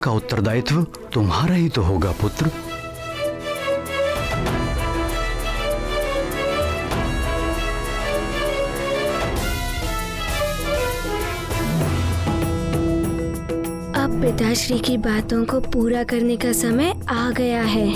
का उत्तरदायित्व तुम्हारा ही तो होगा पुत्र। अब पिताश्री की बातों को पूरा करने का समय आ गया है।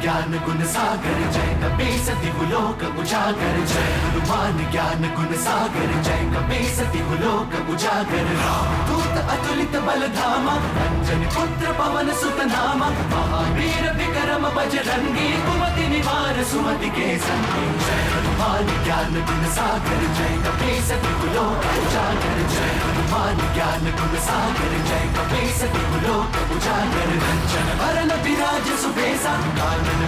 ज्ञान गुण सागर जय कपीस दिवलोक उजागर जय हनुमान ज्ञान गुण सागर जय कपीस दिवलोक उजागर दूत अतुलित बल धामा अंजनी पुत्र पवन सुत नामा महावीर विक्रम बजरंगी कुमति निवार सुमति के संगी जय हनुमान ज्ञान गुण सागर जय कपीस दिवलोक उजागर जय हनुमान ज्ञान गुण सागर जय कपीस दिवलोक उजागर कंचन वरण विराज सुबेसा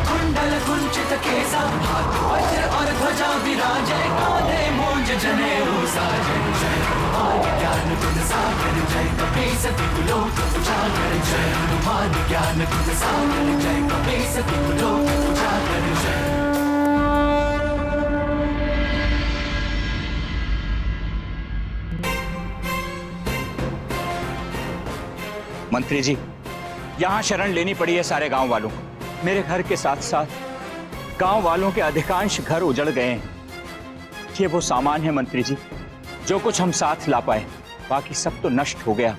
कुंडल कुंचित केसा हाथ वज्र और ध्वजा विराजे कांधे मूंज जनेऊ साजे जय हनुमान ज्ञान गुण सागर जय कपीस दिवलोक उजागर जय हनुमान ज्ञान गुण सागर जय कपीस दिवलोक उजागर जय। मंत्री जी, यहाँ शरण लेनी पड़ी है सारे गांव वालों को। मेरे घर के साथ साथ गांव वालों के अधिकांश घर उजड़ गए हैं। ये वो सामान है मंत्री जी जो कुछ हम साथ ला पाए, बाकी सब तो नष्ट हो गया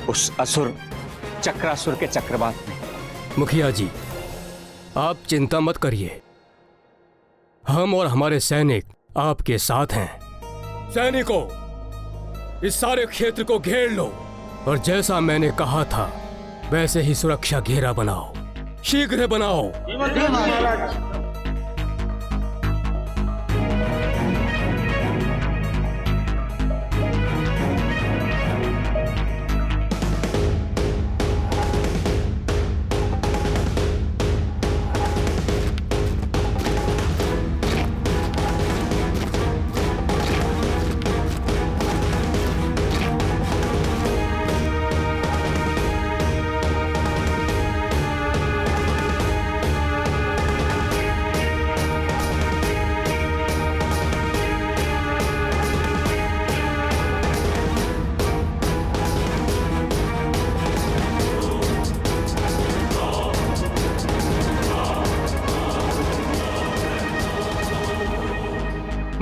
उस असुर चक्रासुर के चक्रवात में। मुखिया जी, आप चिंता मत करिए, हम और हमारे सैनिक आपके साथ हैं। सैनिकों, इस सारे क्षेत्र को घेर लो और जैसा मैंने कहा था वैसे ही सुरक्षा घेरा बनाओ, शीघ्र बनाओ।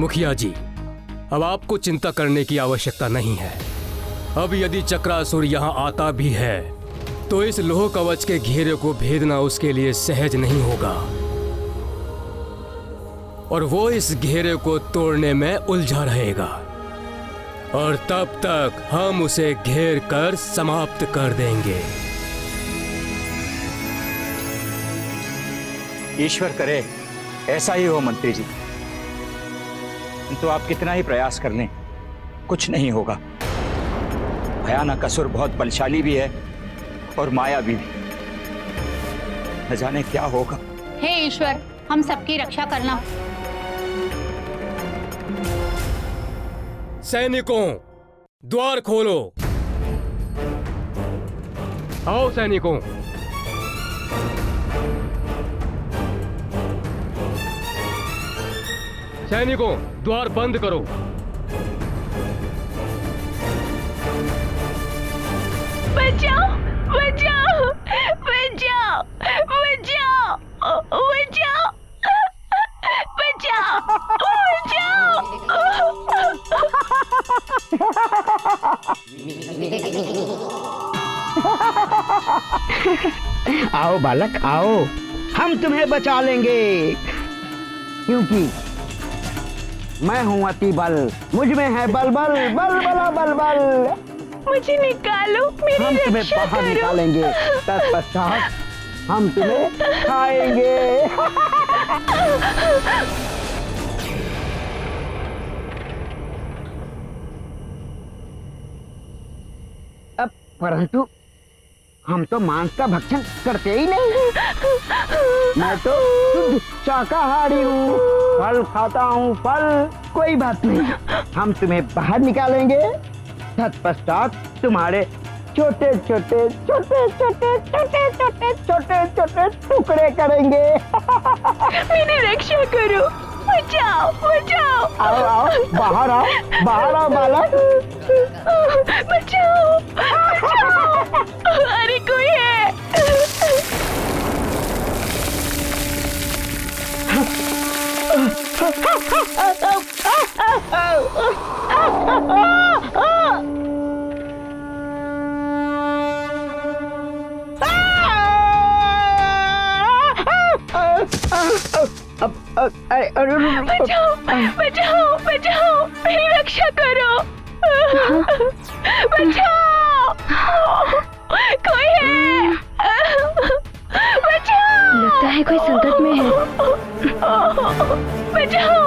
मुखिया जी, अब आपको चिंता करने की आवश्यकता नहीं है। अब यदि चक्रासुर यहाँ आता भी है तो इस लोह कवच के घेरे को भेदना उसके लिए सहज नहीं होगा और वो इस घेरे को तोड़ने में उलझा रहेगा और तब तक हम उसे घेर कर समाप्त कर देंगे। ईश्वर करे ऐसा ही हो मंत्री जी, तो आप कितना ही प्रयास कर लें कुछ नहीं होगा। भयानक असुर बहुत बलशाली भी है और मायावी भी। न जाने क्या होगा। हे ईश्वर, हम सबकी रक्षा करना। सैनिकों, द्वार खोलो। आओ सैनिकों। सैनिकों, द्वार बंद करो। बचाओ, बचाओ, बचाओ, बचाओ, बचाओ, बचाओ, बचाओ। आओ बालक आओ, हम तुम्हें बचा लेंगे क्योंकि मैं हूँ अति बल, मुझ में है बल बल बल बला बल बल। मुझे निकालो, मेरी हम तुम्हें रक्षा बाहर करो। निकालेंगे, तत्पश्चात हम तुम्हें खाएंगे। परंतु हम तो मांस का भक्षण करते ही नहीं। मैं तो शुद्ध शाकाहारी हूँ, फल खाता हूँ, फल। कोई बात नहीं, हम तुम्हें बाहर निकालेंगे। तत्पश्चात तुम्हारे छोटे छोटे छोटे छोटे छोटे छोटे छोटे छोटे टुकड़े करेंगे। मेरी रक्षा करो, बचाओ बचाओ। आओ आओ, बाहर आओ बालक। बचाओ बचाओ। अरे कोई है। बचाओ बचाओ बचाओ, मेरी रक्षा करो। बचाओ, कोई है। बचाओ। लगता है कोई संकट में है। बचाओ।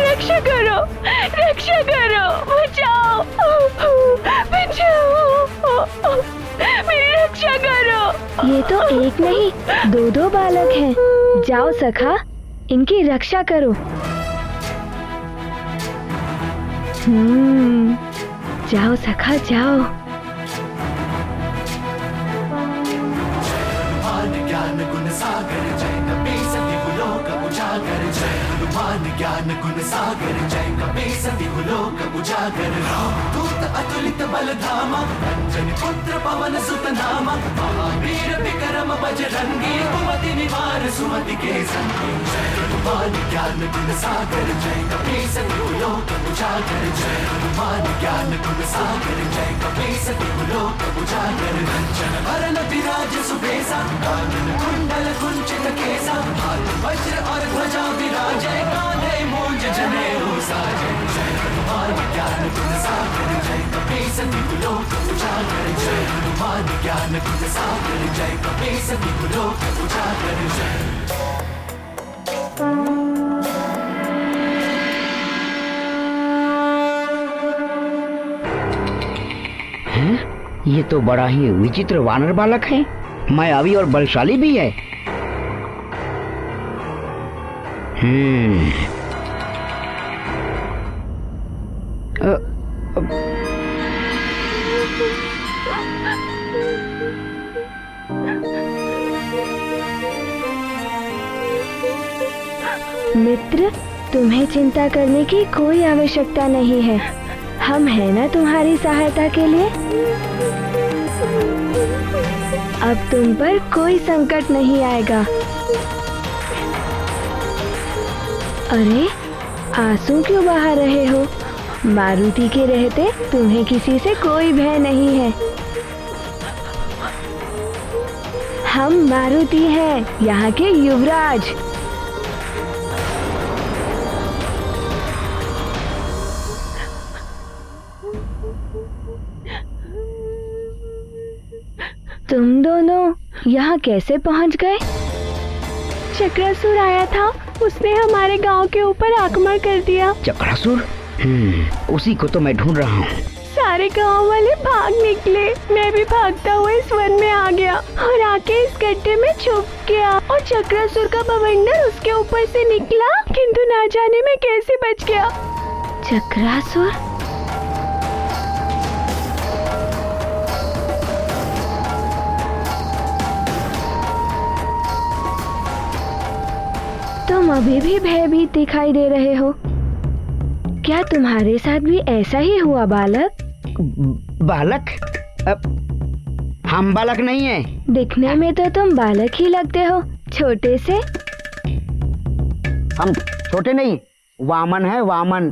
रक्षा करो, रक्षा करो, बचाओ बचाओ, मेरी रक्षा करो। ये तो एक नहीं, दो दो बालक हैं। जाओ सखा, इनकी रक्षा करो। जाओ सखा जाओ। हनुमान ज्ञान गुण सागर जय कपीस तिहुलोक उजागर। जय हनुमान ज्ञान गुण सागर जय कपीस तिहुलोक उजागर। दूत अतुलित बल धामा, अंजनी पुत्र पवन सुत नामा। महावीर विक्रम बजरंगी, कुमति निवार सुमति के संगी। जय हनुमान ज्ञान गुण सागर जय कपीस तिहुलोक उजागर। जय हनुमान ज्ञान गुण सागर जय कपीस तिहुलोक उजागर। कंचन वरन विराज सुबेसा, कानन कुंडल कुंचित केसा। हाथ वज्र और ध्वजा विराजय, कांधे मूंज जनेऊ साजय। जय हनुमान ज्ञान गुण सागर जय कपीस तिहुलोक उजागर। जय हनुमान ज्ञान गुण सागर जय कपीस तिहुलोक उजागर। जय ये तो बड़ा ही विचित्र वानर बालक है, मायावी और बलशाली भी है। मित्र, तुम्हें चिंता करने की कोई आवश्यकता नहीं है। हम हैं ना तुम्हारी सहायता के लिए। अब तुम पर कोई संकट नहीं आएगा। अरे, आंसू क्यों बहा रहे हो? मारुति के रहते तुम्हें किसी से कोई भय नहीं है। हम मारुति हैं, यहाँ के युवराज। तुम दोनों यहाँ कैसे पहुँच गए? चक्रासुर आया था, उसने हमारे गांव के ऊपर आक्रमण कर दिया। चक्रासुर? उसी को तो मैं ढूंढ रहा हूँ। सारे गांव वाले भाग निकले, मैं भी भागता हुआ इस वन में आ गया और आके इस गड्ढे में छुप गया। और चक्रासुर का बवंडर उसके ऊपर से निकला, किंतु ना जाने में कैसे बच गया। चक्रासुर? तुम अभी भी भयभीत दिखाई दे रहे हो। क्या तुम्हारे साथ भी ऐसा ही हुआ बालक? बालक? हम बालक नहीं है। दिखने में तो तुम बालक ही लगते हो, छोटे से। हम छोटे नहीं, वामन है, वामन।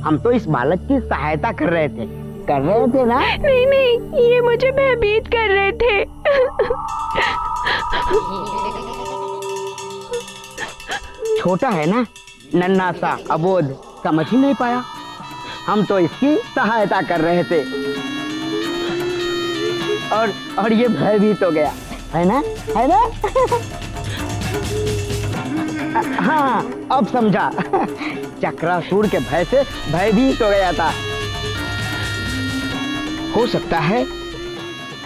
हम तो इस बालक की सहायता कर रहे थे ना? नहीं नहीं, ये मुझे भयभीत कर रहे थे। छोटा है ना, नन्हा सा, अबोध, समझ ही नहीं पाया। हम तो इसकी सहायता कर रहे थे और ये भयभीत हो गया, है ना? हाँ अब समझा। चक्रासुर के भय से भयभीत हो गया था। हो सकता है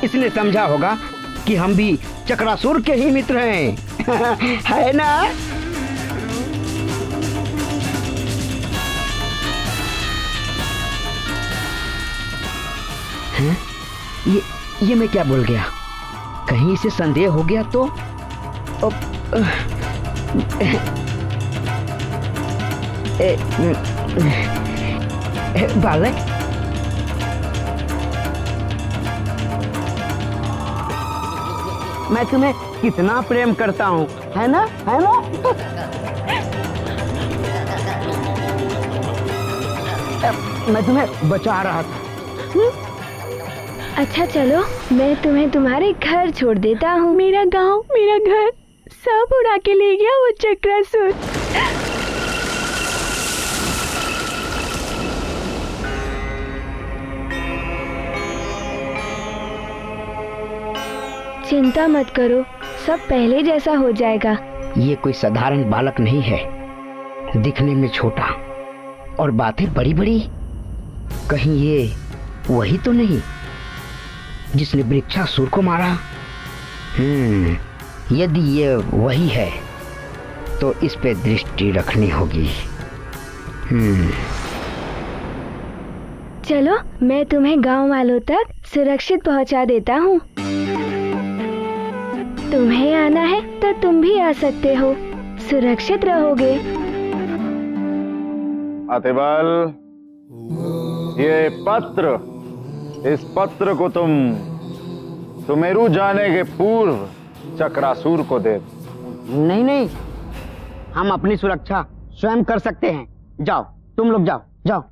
इसने समझा होगा कि हम भी चक्रासुर के ही मित्र हैं। है ना? हैं? ये मैं क्या बोल गया? कहीं इसे संदेह हो गया तो? बालक, मैं तुम्हें कितना प्रेम करता हूँ, है ना? है ना? मैं तुम्हें बचा रहा था। अच्छा चलो, मैं तुम्हें तुम्हारे घर छोड़ देता हूँ। मेरा गांव, मेरा घर सब उड़ा के ले गया वो चक्रासुर। चिंता मत करो, सब पहले जैसा हो जाएगा। ये कोई साधारण बालक नहीं है, दिखने में छोटा और बातें बड़ी बड़ी। कहीं ये वही तो नहीं जिसने वृक्षासुर को मारा? यदि ये वही है तो इस पे दृष्टि रखनी होगी। चलो, मैं तुम्हें गांव वालों तक सुरक्षित पहुंचा देता हूँ। तुम्हें आना है तो तुम भी आ सकते हो, सुरक्षित रहोगे। अतिबल, ये पत्र, इस पत्र को तुम सुमेरु जाने के पूर्व चक्रासुर को दे। नहीं नहीं, हम अपनी सुरक्षा स्वयं कर सकते हैं। जाओ, तुम लोग जाओ जाओ।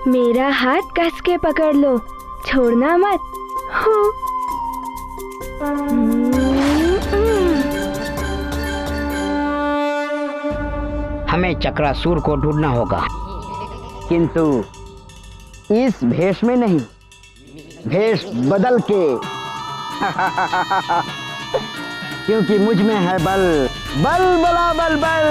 मेरा हाथ कस के पकड़ लो, छोड़ना मत। हमें चक्रासुर को ढूंढना होगा, किंतु इस भेष में नहीं, भेष बदल के। क्योंकि मुझ में है बल, बल बला बल बल।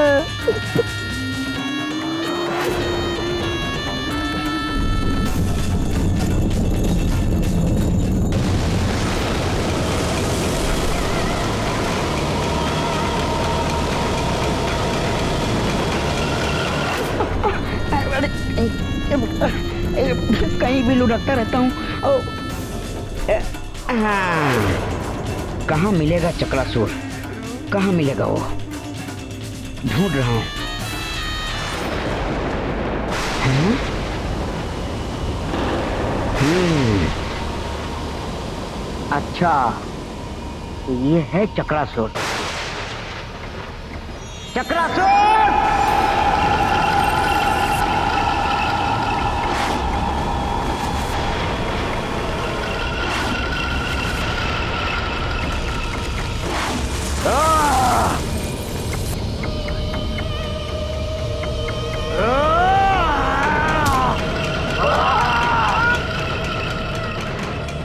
कहीं भी लुढ़कता रहता हूँ। कहाँ मिलेगा चक्रासुर? कहाँ मिलेगा वो? ढूंढ रहा हूँ। अच्छा, ये है चक्रासुर। चक्रासुर!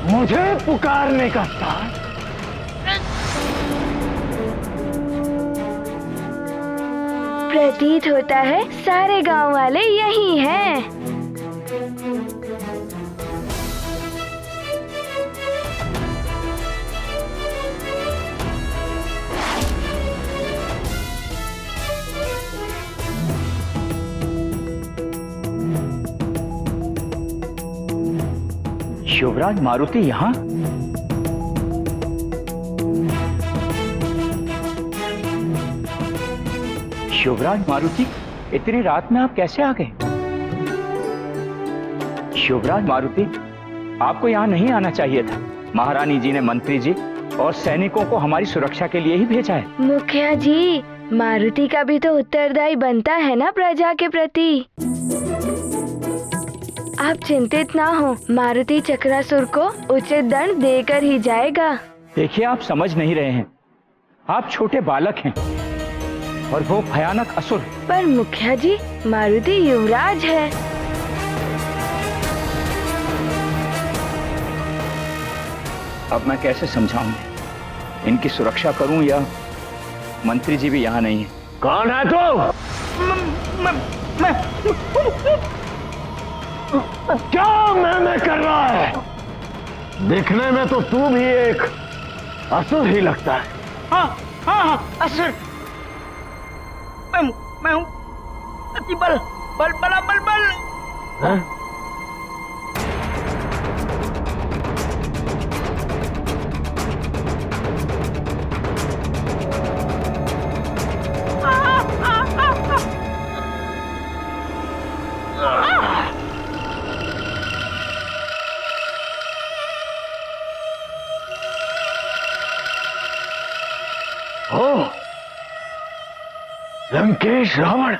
मुझे पुकारने का साथ। प्रतीत होता है सारे गांव वाले यही हैं। शिवराज मारुति यहाँ? शिवराज मारुति, इतनी रात में आप कैसे आ गए? शिवराज मारुति, आपको यहाँ नहीं आना चाहिए था। महारानी जी ने मंत्री जी और सैनिकों को हमारी सुरक्षा के लिए ही भेजा है। मुखिया जी, मारुति का भी तो उत्तरदायी बनता है ना प्रजा के प्रति। आप चिंतित ना हो, मारुति चक्रासुर को उचित दंड देकर ही जाएगा। देखिए, आप समझ नहीं रहे हैं। आप छोटे बालक हैं और वो भयानक असुर। पर मुखिया जी, मारुति युवराज है। अब मैं कैसे समझाऊं? इनकी सुरक्षा करूं या मंत्री जी भी यहाँ नहीं है। कौन है तू? क्या मैं कर रहा है? दिखने में तो तू भी एक असुर ही लगता है। हाँ, असुर। मैं हूँ अति बल बल बला बल बल। हैं? ओ, लंकेश रावण,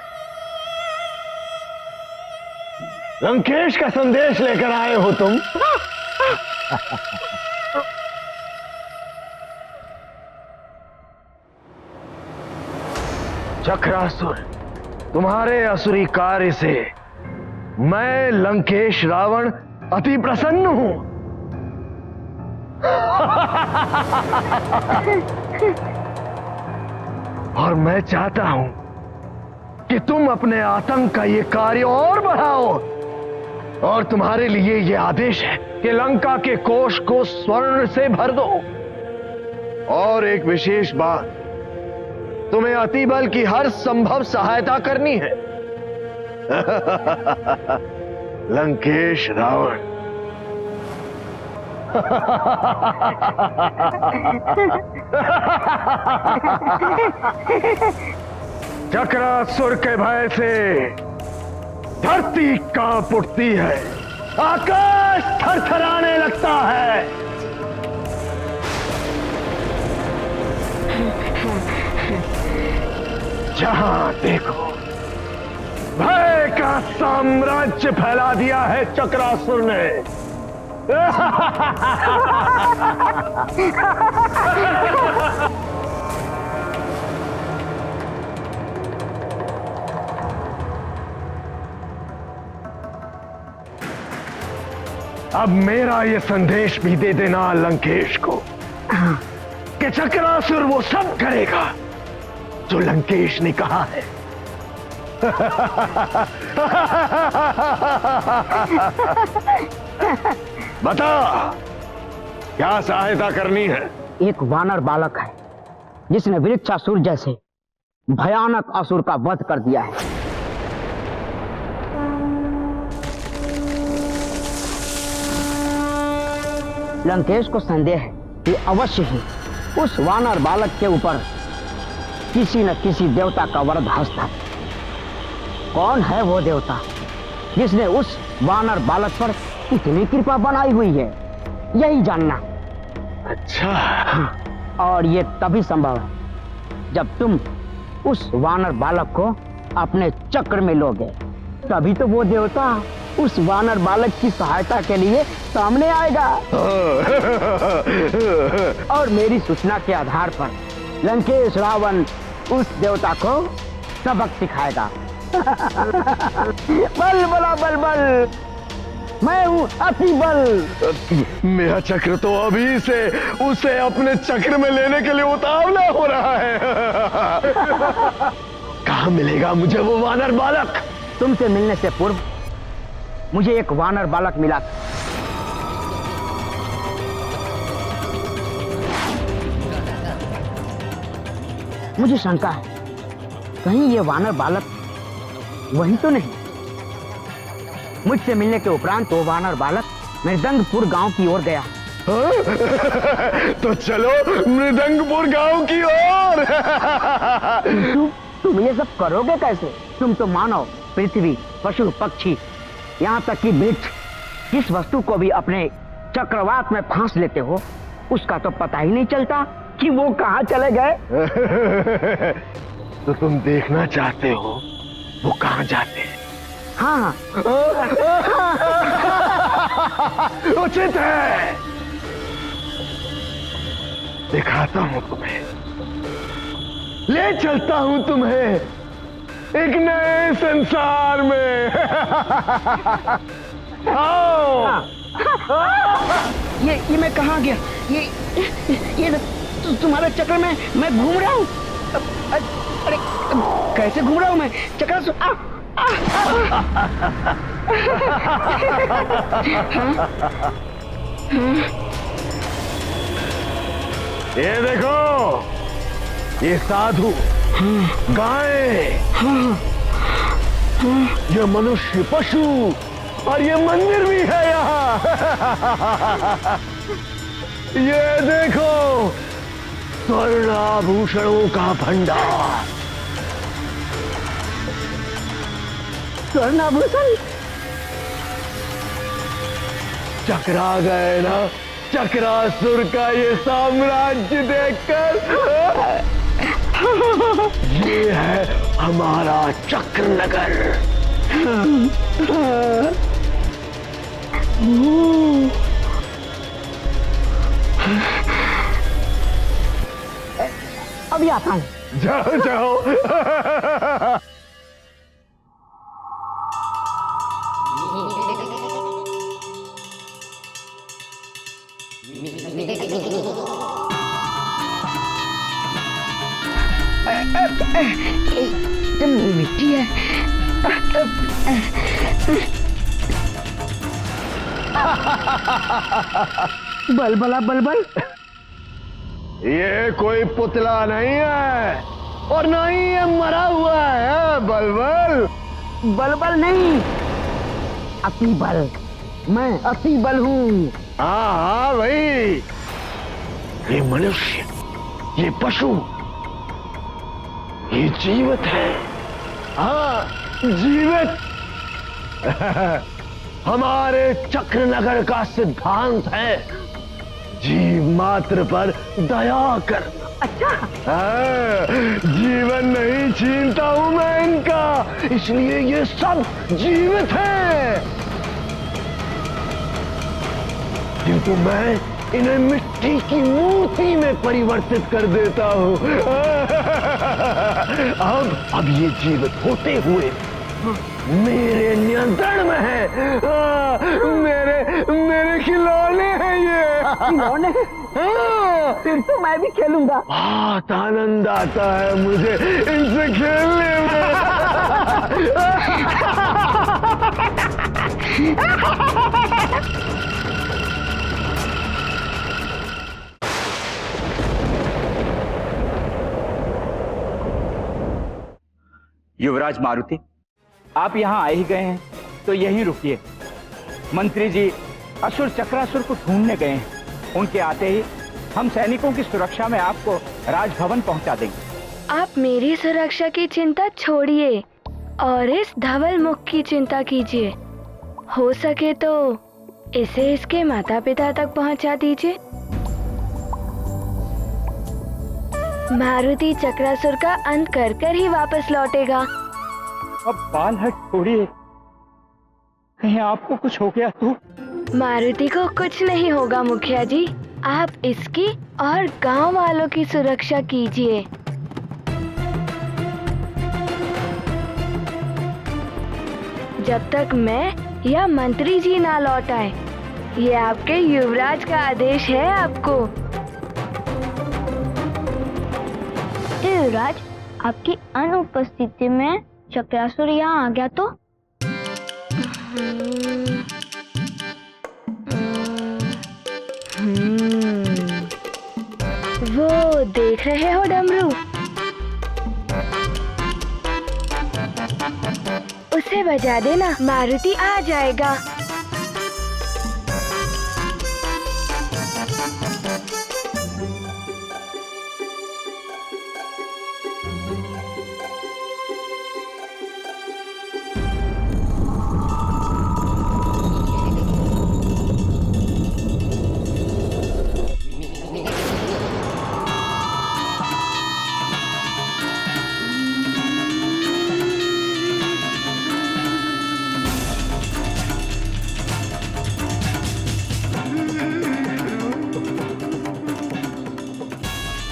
लंकेश का संदेश लेकर आए हो तुम? चक्रासुर, तुम्हारे असुरी कार्य से मैं लंकेश रावण अति प्रसन्न हूं। और मैं चाहता हूं कि तुम अपने आतंक का ये कार्य और बढ़ाओ। और तुम्हारे लिए ये आदेश है कि लंका के कोष को स्वर्ण से भर दो। और एक विशेष बात, तुम्हें अतिबल की हर संभव सहायता करनी है। लंकेश रावण। चक्रासुर के भय से धरती कांप उठती है, आकाश थरथराने लगता है। जहां देखो भय का साम्राज्य फैला दिया है चक्रासुर ने। अब मेरा ये संदेश भी दे देना लंकेश को कि चक्रासुर वो सब करेगा जो लंकेश ने कहा है। बता, क्या सहायता करनी है? एक वानर बालक है जिसने वृक्षासुर जैसे भयानक असुर का वध कर दिया है। लंकेश को संदेह है कि अवश्य ही उस वानर बालक के ऊपर किसी न किसी देवता का वरद हस्त है। कौन है वो देवता जिसने उस वानर बालक पर इतनी कृपा बनाई हुई है, यही जानना। अच्छा। और ये तभी संभव है जब तुम उस वानर बालक को अपने चक्र में लोगे, तभी तो वो देवता उस वानर बालक की सहायता के लिए सामने आएगा। और मेरी सूचना के आधार पर लंकेश रावण उस देवता को सबक सिखाएगा। बल बला बल बल, मैं हूं अति बल। मेरा चक्र तो अभी से उसे अपने चक्र में लेने के लिए उतावला हो रहा है। कहाँ मिलेगा मुझे वो वानर बालक? तुमसे मिलने से पूर्व मुझे एक वानर बालक मिला था। मुझे शंका है कहीं ये वानर बालक वही तो नहीं। मुझसे मिलने के उपरांत वो वानर बालक मृदंगपुर गांव की ओर गया। तो चलो मृदंगपुर गांव की ओर। तुम ये सब करोगे कैसे? तुम तो मानव, पृथ्वी, पशु, पक्षी, यहाँ तक कि वृक्ष, जिस वस्तु को भी अपने चक्रवात में फांस लेते हो, उसका तो पता ही नहीं चलता कि वो कहाँ चले गए। तो तुम देखना चाहते हो वो कहाँ जाते हैं? हाँ। उचित है, दिखाता हूं तुम्हें, ले चलता हूं तुम्हें एक नए संसार में। आओ। ये मैं कहाँ गया? ये तुम्हारे चक्कर में मैं घूम रहा हूँ। अरे कैसे घूम रहा हूँ मैं? चक्रासुर ये देखो, ये साधु, गाय, ये मनुष्य, पशु और ये मंदिर भी है यहाँ। ये देखो, स्वर्ण आभूषणों का भंडार। स्वर्ण आभूषण? चकरा गए ना चक्रासुर का ये साम्राज्य देखकर। ये है हमारा चक्रनगर। अभी आता हूँ। जाओ जाओ। मिट्टी है। बलबला बलबल। ये कोई पुतला नहीं है और ना ही ये मरा हुआ है। बलबल बलबल नहीं, अति बल। मैं अति बल हूँ। हाँ हाँ भाई, ये मनुष्य, ये पशु, ये जीवित है। हाँ जीवित। हमारे चक्रनगर का सिद्धांत है जीव मात्र पर दया करना। अच्छा। हाँ, जीवन नहीं छीनता हूं मैं इनका, इसलिए ये सब जीवित है। किंतु मैं इन्हें मिट्टी की मूर्ति में परिवर्तित कर देता हूं। अब ये जीवित होते हुए मेरे नियंत्रण में है। मेरे खिलौने हैं ये। खिलौने? फिर तो मैं भी खेलूंगा। बहुत आनंद आता है मुझे इनसे खेलने में। युवराज मारुति, आप यहाँ आ ही गए हैं तो यहीं रुकिए। मंत्री जी असुर चक्रासुर को ढूंढने गए हैं। उनके आते ही हम सैनिकों की सुरक्षा में आपको राजभवन पहुंचा देंगे। आप मेरी सुरक्षा की चिंता छोड़िए और इस धवल मुख की चिंता कीजिए। हो सके तो इसे इसके माता पिता तक पहुंचा दीजिए। मारुति चक्रासुर का अंत कर कर ही वापस लौटेगा। अब बाल हट छोड़िए, कहीं आपको कुछ हो गया तो? मारुति को कुछ नहीं होगा मुखिया जी, आप इसकी और गांव वालों की सुरक्षा कीजिए। जब तक मैं या मंत्री जी ना लौट आए। ये आपके युवराज का आदेश है आपको। युवराज, आपकी अनुपस्थिति में चक्रासुर यहाँ आ गया तो? वो देख रहे हो डमरू, उसे बजा देना, मारुति आ जाएगा।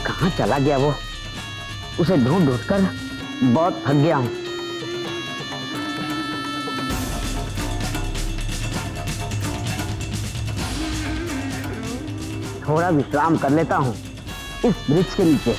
कहाँ चला गया वो? उसे ढूंढ ढूंढ कर बहुत थक गया हूँ। थोड़ा विश्राम कर लेता हूँ इस वृक्ष के नीचे।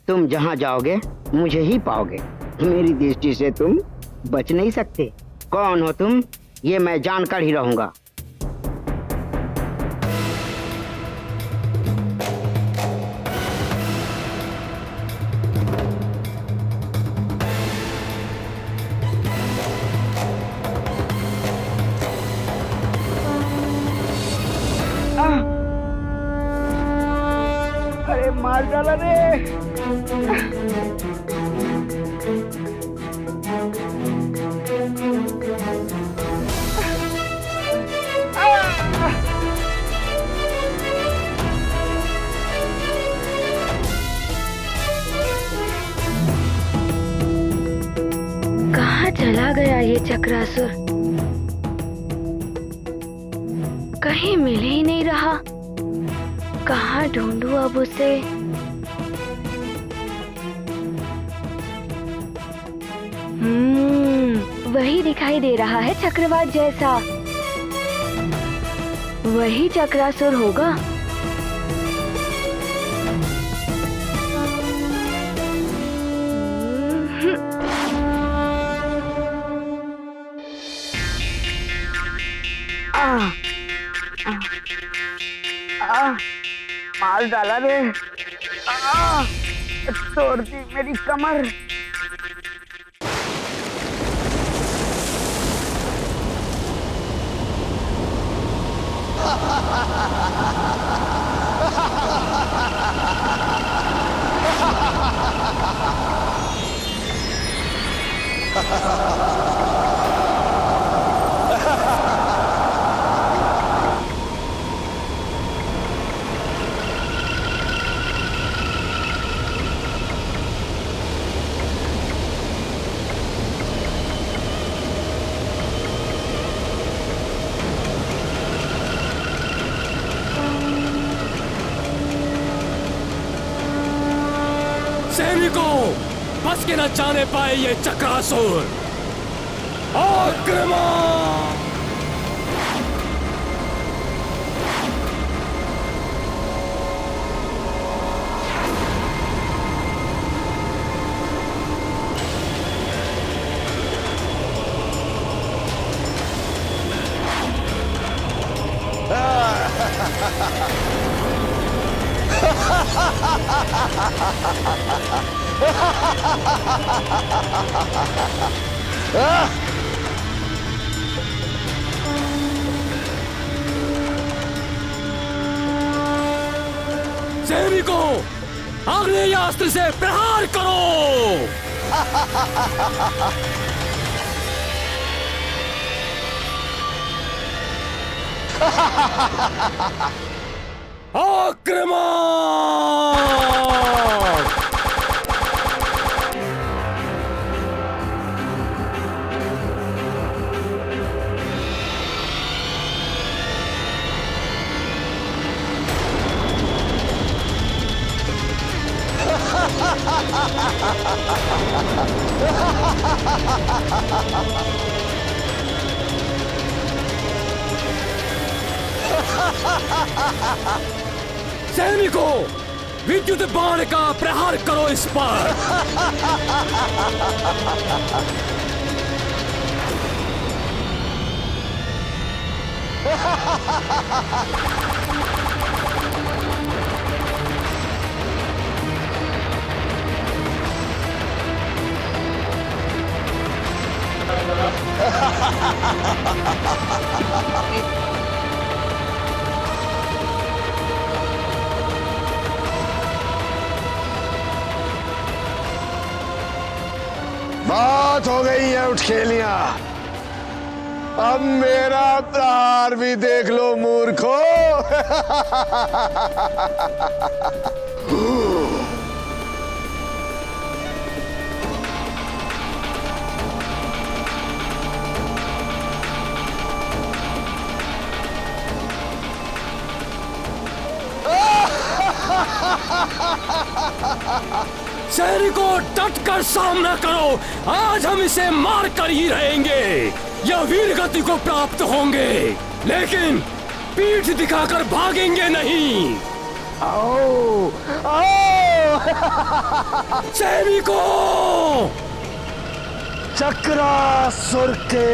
तुम जहाँ जाओगे मुझे ही पाओगे। मेरी दृष्टि से तुम बच नहीं सकते। कौन हो तुम, ये मैं जानकर ही रहूंगा। अरे मार डाला रे। कहाँ चला गया ये चक्रासुर? कहीं मिल ही नहीं रहा। कहाँ ढूंढूं अब उसे? वही दिखाई दे रहा है चक्रवात जैसा। वही चक्रासुर होगा। मार डाला रे। तोड़ दी मेरी कमर। सैनिकों, बस के न जाने पाए ये चक्रासुर। आक्रमण! सैनिकों, आग्नेयास्त्र से प्रहार करो। आक्रमण! सैनिकों, विद्युत बाण का प्रहार करो इस पर। बात हो गई है उठखेलियां। अब मेरा प्रहार भी देख लो मूर्खो। सैनिकों, डट कर सामना करो। आज हम इसे मार कर ही रहेंगे या वीर गति को प्राप्त होंगे, लेकिन पीठ दिखाकर भागेंगे नहीं। आओ आओ सैनिकों! चक्रासुर के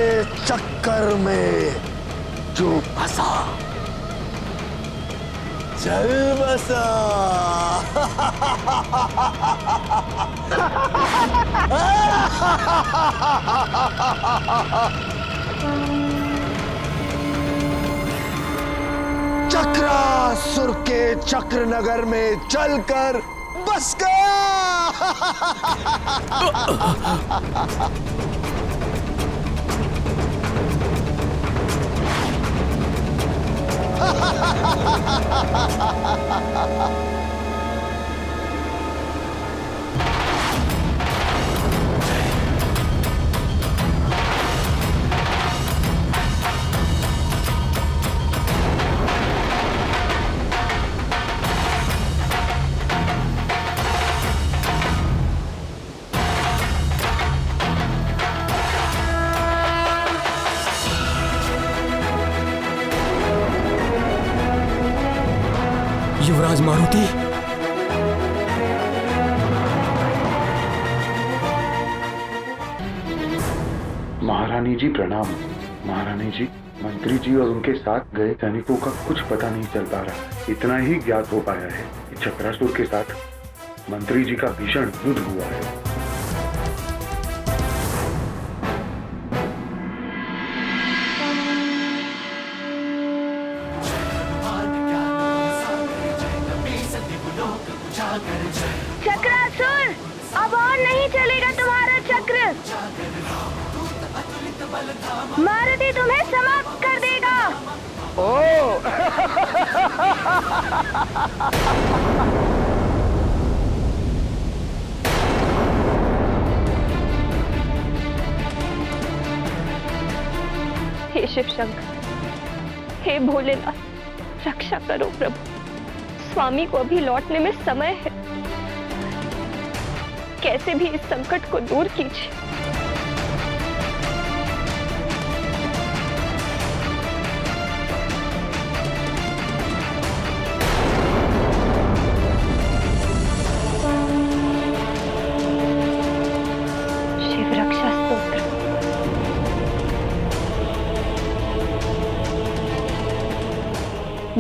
चक्कर में जो फंसा चल बसा। चक्रासुर के चक्र नगर में चलकर बस गया। युवराज मारुति, महारानी जी प्रणाम। महारानी जी, मंत्री जी और उनके साथ गए सैनिकों का कुछ पता नहीं चल पा रहा। इतना ही ज्ञात हो पाया है कि चक्रासुर के साथ मंत्री जी का भीषण युद्ध हुआ है। चक्रासुर, अब और नहीं चलेगा तुम्हारा चक्र। मारुति तुम्हें समाप्त कर देगा। हे शिव शंकर, हे भोलेनाथ, रक्षा करो प्रभु। स्वामी को अभी लौटने में समय है, कैसे भी इस संकट को दूर कीजिए। शिव रक्षा स्तोत्र।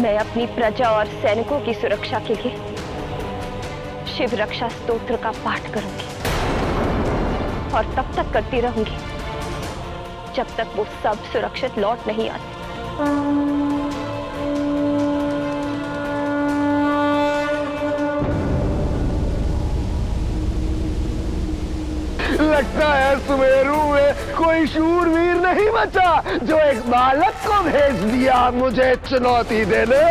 मैं अपनी प्रजा और सैनिकों की सुरक्षा के लिए शिव रक्षा स्तोत्र का पाठ करूंगी और तब तक करती रहूंगी जब तक वो सब सुरक्षित लौट नहीं आते। लगता है सुमेरु में कोई शूरवीर नहीं बचा जो एक बालक को भेज दिया मुझे चुनौती देने।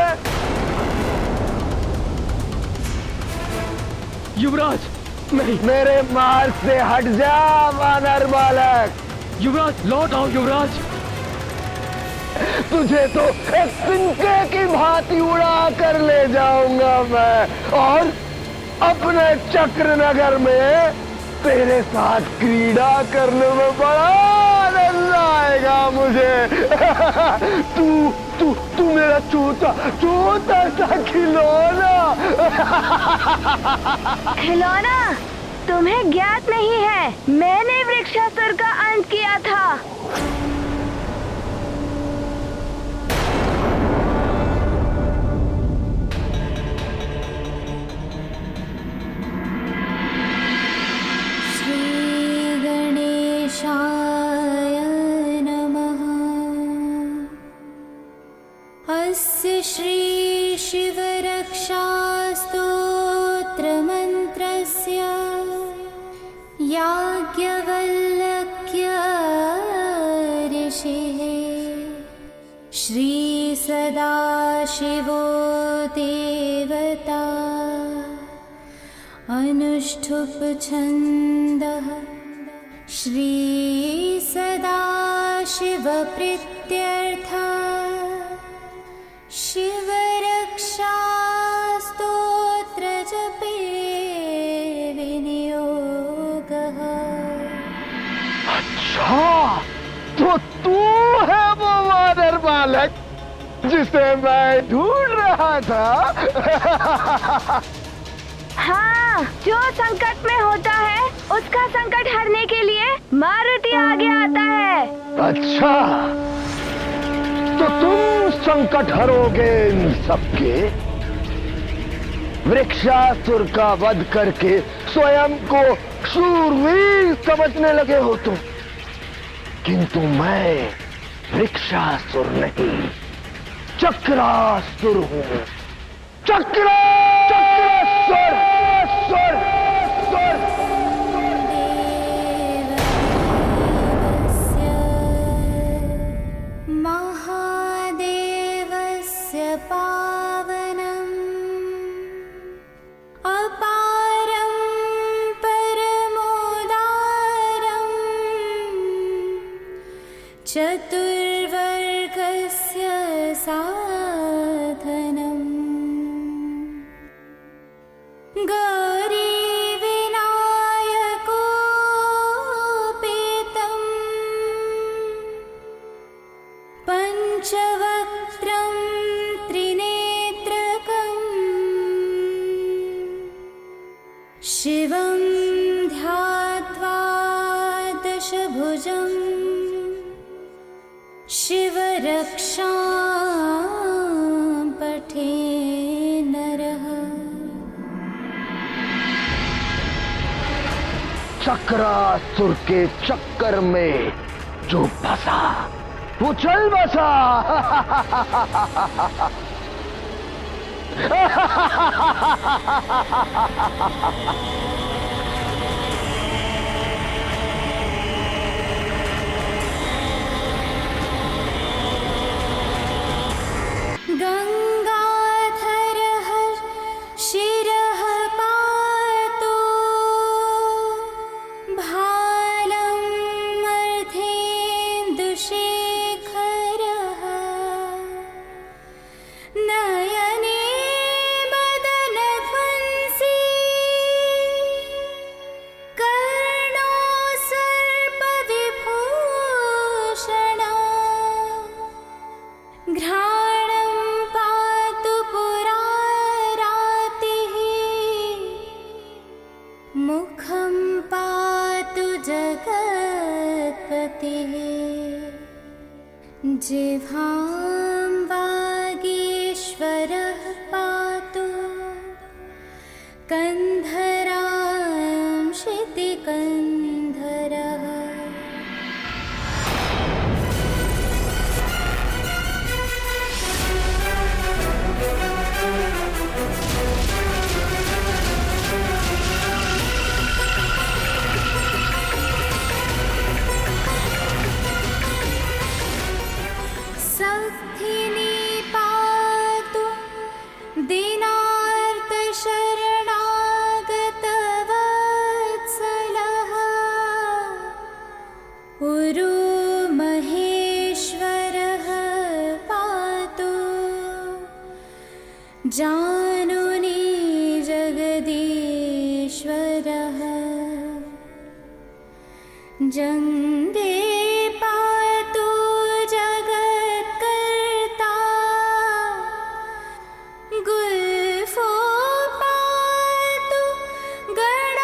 युवराज नहीं, मेरे मार्ग से हट जा वानर बालक। युवराज लौट आओ युवराज। तुझे तो एक तिनके की भांति उड़ा कर ले जाऊंगा मैं और अपने चक्र नगर में तेरे साथ क्रीड़ा करने में बड़ा आनंद आएगा मुझे। तू मेरा छोटा सा खिलौना। खिलौना तुम्हें ज्ञात नहीं है, मैंने वृक्षासुर का अंत किया था। अस्य श्री शिव रक्षा स्तोत्र मंत्रस्य याज्ञवल्क्य ऋषिः श्री सदाशिवो देवता अनुष्ठुप छन्दः श्री सदाशिव प्रीत्यर्था शिव रक्षा स्तोत्र जपे विनियोगः। अच्छा, तो तू है वो वानर बालक जिसे मैं ढूंढ रहा था। हाँ, जो संकट में होता है उसका संकट हरने के लिए मारुति आगे आता है। अच्छा, तो तुम संकट हरोगे इन सबके। वृक्षासुर का वध करके स्वयं को शूरवीर समझने लगे हो तुम, किंतु मैं वृक्षासुर नहीं, चक्रासुर हूं। चक्रासुर। महादेवस्य पावनम् अपारं परमोदारम् चतुर्वर्गस्य साधनम् गौरीविनायकोपेतम् पञ्चवक्त्रं त्रिनेत्रकम् शिवं ध्यात्वा दशभुजम् शिवरक्षां पठे नरः। चक्रासुर के चक्कर में जो फंसा वो चल बसा। गंगाधरः शिरः पातु भालं अर्धेन्दुशेखरः नयने मदनध्वंसी कर्णो सर्पविभूषणः घ्राणं पातु पुरारातिः मुखं पातु जगत्पतिः जिह्वां वागीश्वरः पातु कन्धरां शितिकन्धरः। सखिनी पातु दीनार्तशरणागतवत्सलः उरु महेश्वरः पातु जानुनी जगदीश्वरः जङ्गे पातु जगत्कर्ता गुल्फो पातु गणाधिपः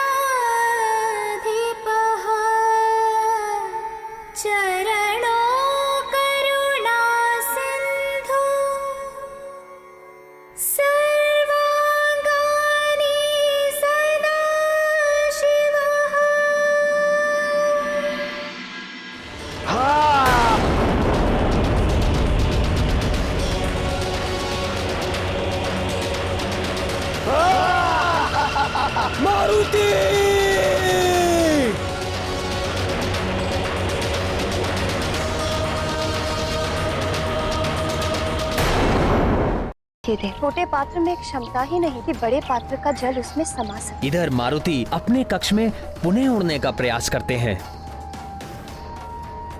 चरणो करुणा सिन्धु सर्वाङ्गानि सदा शिवः। मारुति! छोटे पात्र में क्षमता ही नहीं कि बड़े पात्र का जल उसमें समा सके। इधर मारुति अपने कक्ष में पुनः उड़ने का प्रयास करते हैं,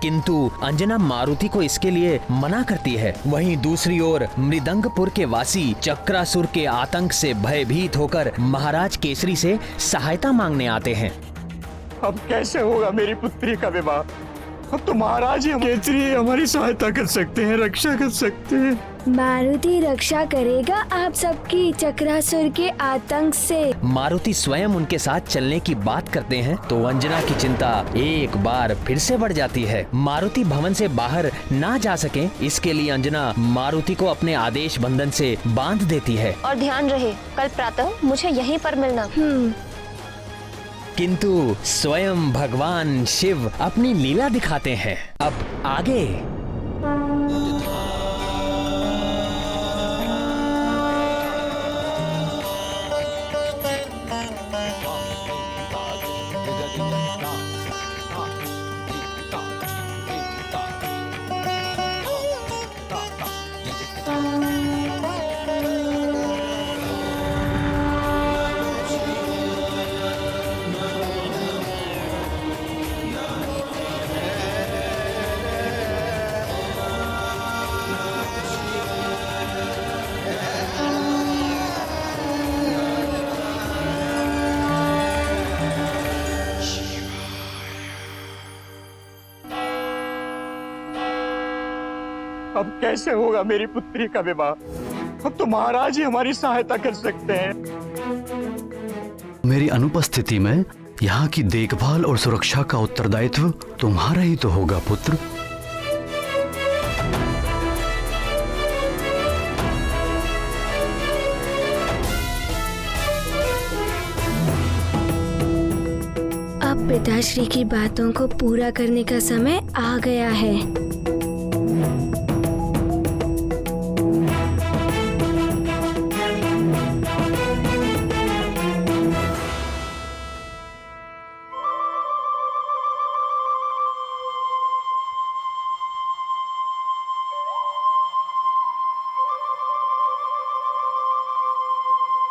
किंतु अंजना मारुति को इसके लिए मना करती है। वहीं दूसरी ओर मृदंगपुर के वासी चक्रासुर के आतंक से भयभीत होकर महाराज केसरी से सहायता मांगने आते हैं। अब कैसे होगा मेरी पुत्री का विवाह? अब तो महाराज ही केसरी हमारी सहायता कर सकते हैं, रक्षा कर सकते हैं। मारुति रक्षा करेगा आप सबकी चक्रासुर के आतंक से। मारुति स्वयं उनके साथ चलने की बात करते हैं तो अंजना की चिंता एक बार फिर से बढ़ जाती है। मारुति भवन से बाहर ना जा सके, इसके लिए अंजना मारुति को अपने आदेश बंधन से बांध देती है। और ध्यान रहे, कल प्रातः मुझे यहीं पर मिलना। किंतु स्वयं भगवान शिव अपनी लीला दिखाते हैं। अब आगे अब कैसे होगा मेरी पुत्री का विवाह? अब तो महाराज ही हमारी सहायता कर सकते हैं। मेरी अनुपस्थिति में यहाँ की देखभाल और सुरक्षा का उत्तरदायित्व तुम्हारा ही तो होगा पुत्र। अब पिताश्री की बातों को पूरा करने का समय आ गया है।